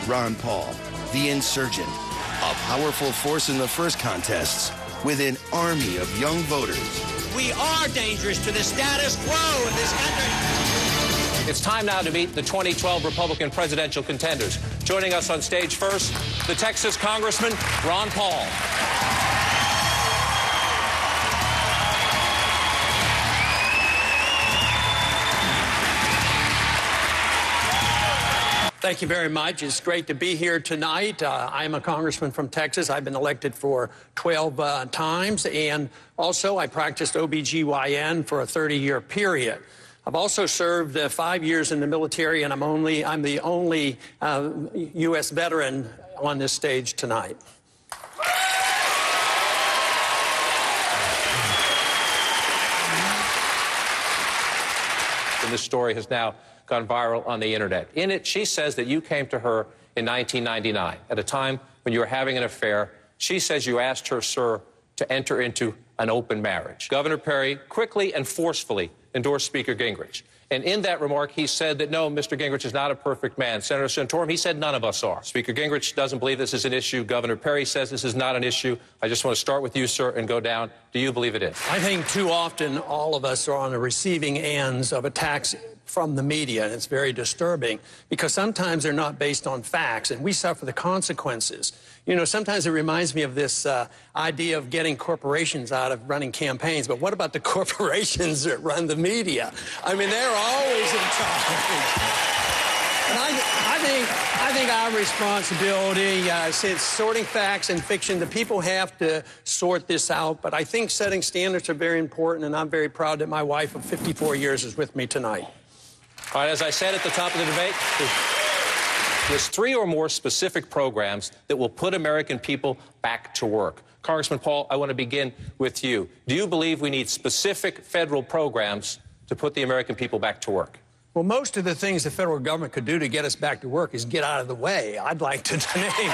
Ron Paul, the insurgent, a powerful force in the first contests with an army of young voters. We are dangerous to the status quo in this country. It's time now to meet the 2012 Republican presidential contenders. Joining us on stage first, the Texas Congressman, Ron Paul. Thank you very much. It's great to be here tonight. I'm a congressman from Texas. I've been elected for 12 times, and also I practiced OBGYN for a 30-year period. I've also served 5 years in the military, and I'm the only U.S. veteran on this stage tonight. And this story has now gone viral on the internet. In it, she says that you came to her in 1999, at a time when you were having an affair. She says you asked her, sir, to enter into an open marriage. Governor Perry quickly and forcefully endorsed Speaker Gingrich. And in that remark, he said that, no, Mr. Gingrich is not a perfect man. Senator Santorum, he said none of us are. Speaker Gingrich doesn't believe this is an issue. Governor Perry says this is not an issue. I just want to start with you, sir, and go down. Do you believe it is? I think too often all of us are on the receiving ends of attacks from the media, and it's very disturbing because sometimes they're not based on facts, and we suffer the consequences. You know, sometimes it reminds me of this idea of getting corporations out of running campaigns, but what about the corporations that run the media? I mean, they're always in charge. And I think our responsibility, since sorting facts and fiction, the people have to sort this out, but I think setting standards are very important, and I'm very proud that my wife of 54 years is with me tonight. All right, as I said at the top of the debate, there's 3 or more specific programs that will put American people back to work. Congressman Paul, I want to begin with you. Do you believe we need specific federal programs to put the American people back to work? Well, most of the things the federal government could do to get us back to work is get out of the way. I'd like to name.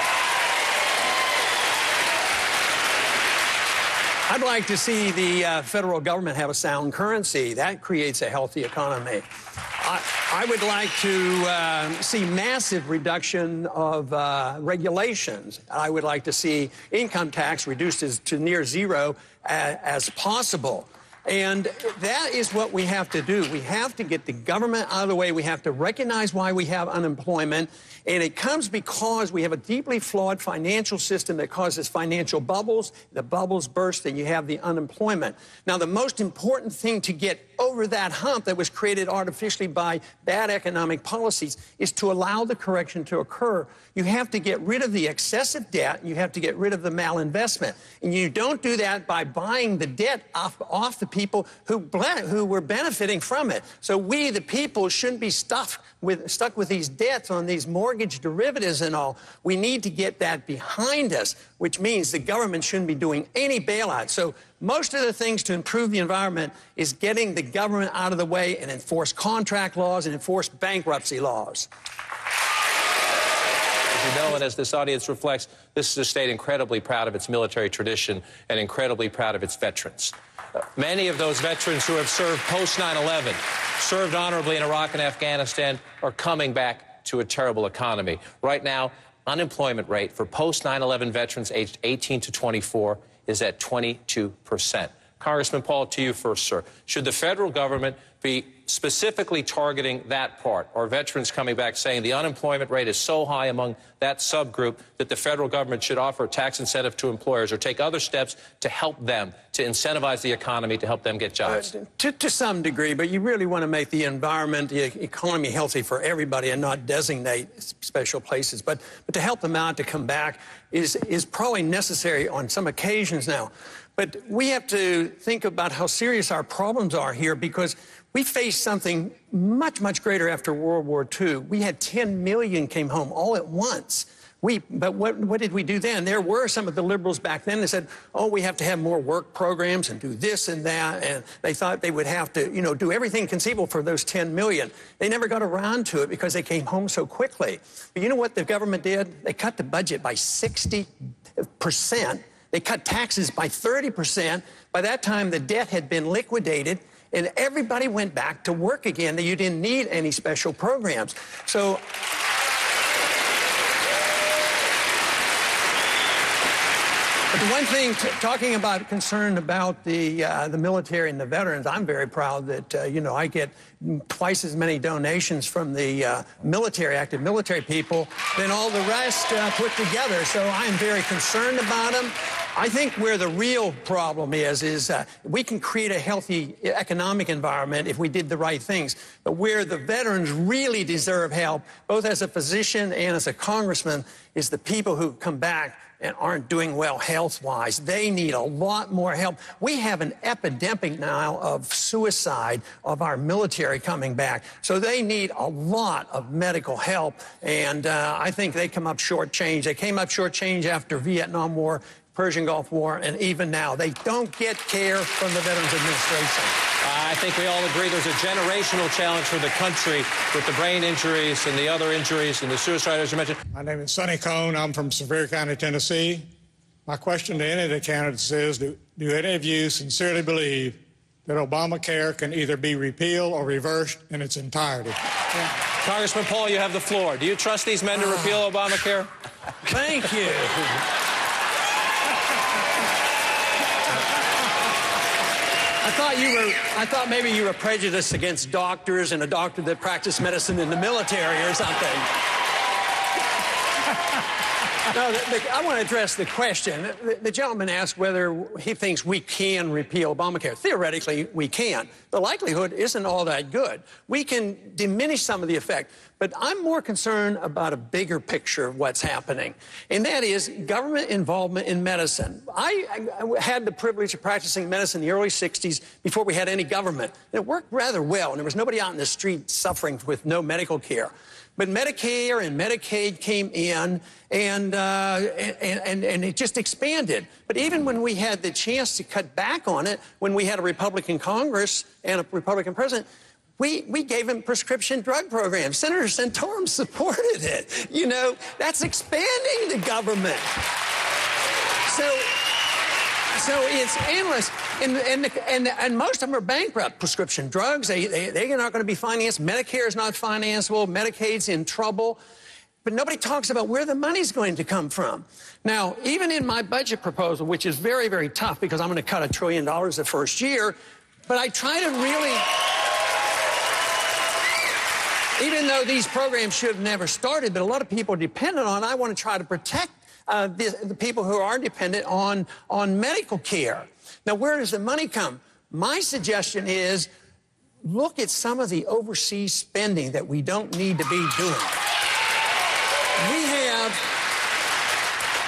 I'd like to see the federal government have a sound currency. That creates a healthy economy. I would like to see massive reduction of regulations. I would like to see income tax reduced to near zero as possible. And that is what we have to do. We have to get the government out of the way. We have to recognize why we have unemployment. And it comes because we have a deeply flawed financial system that causes financial bubbles. The bubbles burst and you have the unemployment. Now, the most important thing to get over that hump that was created artificially by bad economic policies is to allow the correction to occur. You have to get rid of the excessive debt. You have to get rid of the malinvestment. And you don't do that by buying the debt off the people who were benefiting from it. So we, the people, shouldn't be stuck with these debts on these mortgage derivatives and all. We need to get that behind us, which means the government shouldn't be doing any bailout. So most of the things to improve the environment is getting the government out of the way and enforce contract laws and enforce bankruptcy laws. As you know, and as this audience reflects, this is a state incredibly proud of its military tradition and incredibly proud of its veterans. Many of those veterans who have served post 9/11, served honorably in Iraq and Afghanistan, are coming back to a terrible economy. Right now, unemployment rate for post 9/11 veterans aged 18 to 24 is at 22%. Congressman Paul, to you first, sir. Should the federal government be specifically targeting that part, or veterans coming back saying the unemployment rate is so high among that subgroup that the federal government should offer a tax incentive to employers or take other steps to help them, to incentivize the economy, to help them get jobs? To some degree, but you really want to make the environment, the economy healthy for everybody and not designate special places. But to help them out to come back is probably necessary on some occasions now. But we have to think about how serious our problems are here, because we faced something much, much greater after World War II. We had 10 million came home all at once. But what did we do then? There were some of the liberals back then that said, oh, we have to have more work programs and do this and that. And they thought they would have to, do everything conceivable for those 10 million. They never got around to it because they came home so quickly. But you know what the government did? They cut the budget by 60%. They cut taxes by 30%. By that time, the debt had been liquidated, and everybody went back to work again. You didn't need any special programs. So One thing, talking about concern about the military and the veterans, I'm very proud that, you know, I get twice as many donations from the active military people than all the rest put together. So I'm very concerned about them. I think where the real problem is we can create a healthy economic environment if we did the right things. But where the veterans really deserve help, both as a physician and as a congressman, is the people who come back and aren't doing well health-wise. They need a lot more help. We have an epidemic now of suicide of our military coming back. So they need a lot of medical help, and I think they come up short-changed. They came up short-changed after Vietnam War, Persian Gulf War, and even now. They don't get care from the Veterans Administration. I think we all agree there's a generational challenge for the country with the brain injuries and the other injuries and the suicide, as you mentioned. My name is Sonny Cohn. I'm from Sevier County, Tennessee. My question to any of the candidates is, do any of you sincerely believe that Obamacare can either be repealed or reversed in its entirety? Congressman Paul, you have the floor. Do you trust these men to repeal Obamacare? Thank you. I thought maybe you were prejudiced against doctors and a doctor that practiced medicine in the military or something. No, I want to address the question. The gentleman asked whether he thinks we can repeal Obamacare. Theoretically, we can. The likelihood isn't all that good. We can diminish some of the effect, but I'm more concerned about a bigger picture of what's happening, and that is government involvement in medicine. I had the privilege of practicing medicine in the early 60s before we had any government. It worked rather well, and there was nobody out in the street suffering with no medical care. But Medicare and Medicaid came in, and it just expanded. But even when we had the chance to cut back on it, when we had a Republican Congress and a Republican president, we gave him prescription drug programs. Senator Santorum supported it. You know, that's expanding the government. So it's endless, and most of them are bankrupt. Prescription drugs, they're not going to be financed. Medicare is not financeable. Medicaid's in trouble. But nobody talks about where the money's going to come from. Now, even in my budget proposal, which is very, very tough because I'm going to cut $1 trillion the first year, but I try to really, even though these programs should have never started, but a lot of people are dependent on, I want to try to protect the people who are dependent on medical care. Now, where does the money come? My suggestion is look at some of the overseas spending that we don't need to be doing.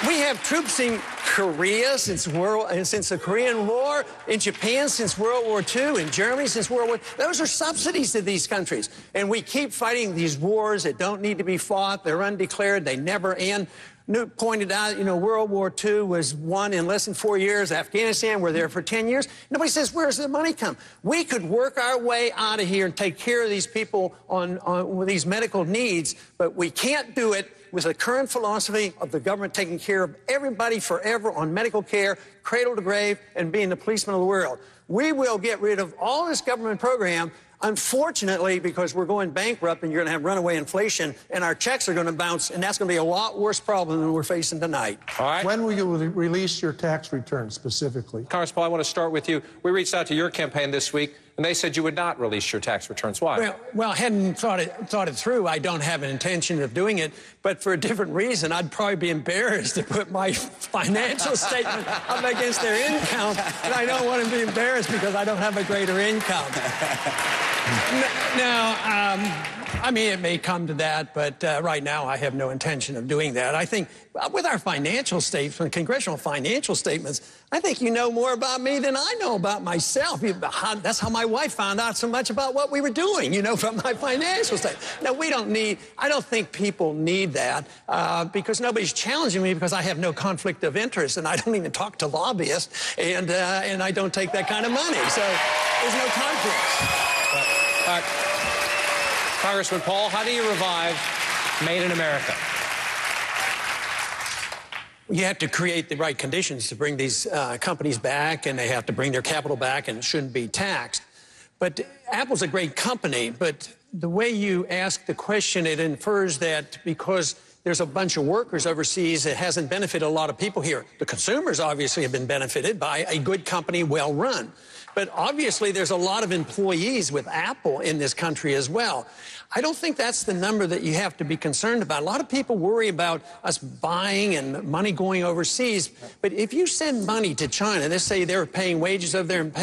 We have troops in Korea since the Korean War, in Japan since World War II, in Germany since World War II. Those are subsidies to these countries. And we keep fighting these wars that don't need to be fought. They're undeclared. They never end. Newt pointed out, you know, World War II was won in less than 4 years. Afghanistan, we're there for 10 years. Nobody says, where's the money come? We could work our way out of here and take care of these people with these medical needs, but we can't do it with the current philosophy of the government taking care of everybody forever on medical care, cradle to grave, and being the policeman of the world. We will get rid of all this government program. Unfortunately, because we're going bankrupt and you're going to have runaway inflation and our checks are going to bounce, and that's going to be a lot worse problem than we're facing tonight. All right. When will you release your tax return specifically? Congressman Paul, I want to start with you. We reached out to your campaign this week, and they said you would not release your tax returns. Why? Well, I hadn't thought it through. I don't have an intention of doing it, but for a different reason. I'd probably be embarrassed to put my financial statement up against their income, and I don't want to be embarrassed because I don't have a greater income. Now, I mean, it may come to that, but right now I have no intention of doing that. I think with our financial statements, congressional financial statements, I think you know more about me than I know about myself. That's how my wife found out so much about what we were doing, you know, from my financial statement. Now, I don't think people need that because nobody's challenging me because I have no conflict of interest and I don't even talk to lobbyists and I don't take that kind of money. So there's no conflict. Congressman Paul, how do you revive Made in America? You have to create the right conditions to bring these companies back, and they have to bring their capital back and shouldn't be taxed. But Apple's a great company, but the way you ask the question, it infers that because there's a bunch of workers overseas, it hasn't benefited a lot of people here. The consumers obviously have been benefited by a good company, well run. But obviously there's a lot of employees with Apple in this country as well. I don't think that's the number that you have to be concerned about. A lot of people worry about us buying and money going overseas. But if you send money to China, let's say they're paying wages over there and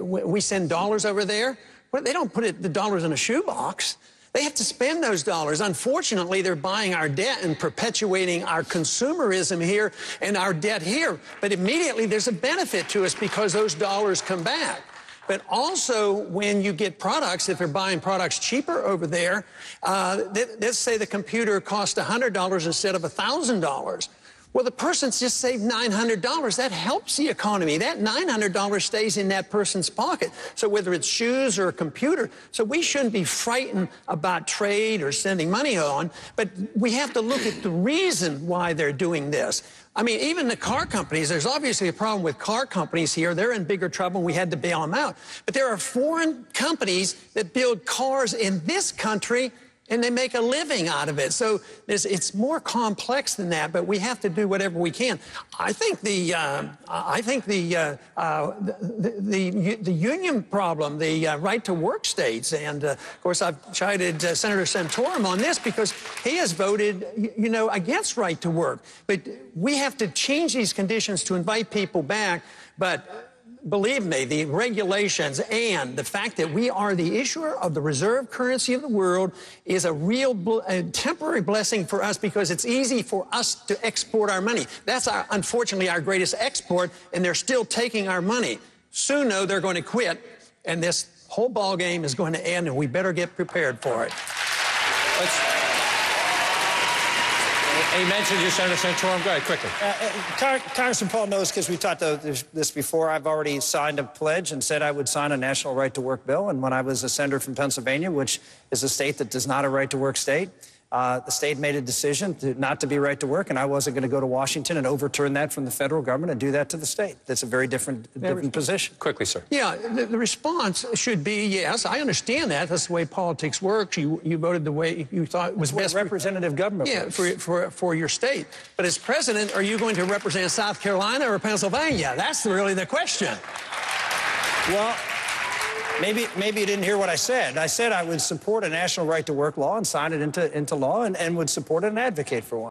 we send dollars over there, well, they don't put the dollars in a shoebox. They have to spend those dollars. Unfortunately, they're buying our debt and perpetuating our consumerism here and our debt here. But immediately there's a benefit to us because those dollars come back. But also, when you get products, if they're buying products cheaper over there, let's say the computer cost $100 instead of $1,000. Well, the person's just saved $900. That helps the economy. That $900 stays in that person's pocket. So whether it's shoes or a computer, so we shouldn't be frightened about trade or sending money on, but we have to look at the reason why they're doing this. I mean, even the car companies, there's obviously a problem with car companies here. They're in bigger trouble, and we had to bail them out. But there are foreign companies that build cars in this country, and they make a living out of it. So it's more complex than that, but we have to do whatever we can. I think the union problem, the right-to-work states, and of course I've chided Senator Santorum on this because he has voted, you know, against right-to-work. But we have to change these conditions to invite people back. But believe me, the regulations and the fact that we are the issuer of the reserve currency of the world is a real temporary blessing for us because it's easy for us to export our money. That's, unfortunately, our greatest export, and they're still taking our money. Soon, though, they're going to quit, and this whole ball game is going to end, and we better get prepared for it. He mentioned you, Senator Santorum. Go ahead, quickly. Congressman Paul knows, because we've talked about this before, I've already signed a pledge and said I would sign a national right-to-work bill. And when I was a senator from Pennsylvania, which is a state that is not a right-to-work state, the state made a decision not to be right-to-work, and I wasn't going to go to Washington and overturn that from the federal government and do that to the state. That's a very different position. Quickly, sir. Yeah, the response should be, yes, I understand that. That's the way politics works. You voted the way you thought was best. Representative government. Yeah, for your state. But as president, are you going to represent South Carolina or Pennsylvania? That's really the question. Well, maybe you didn't hear what I said. I said I would support a national right-to-work law and sign it into law and would support it and advocate for one.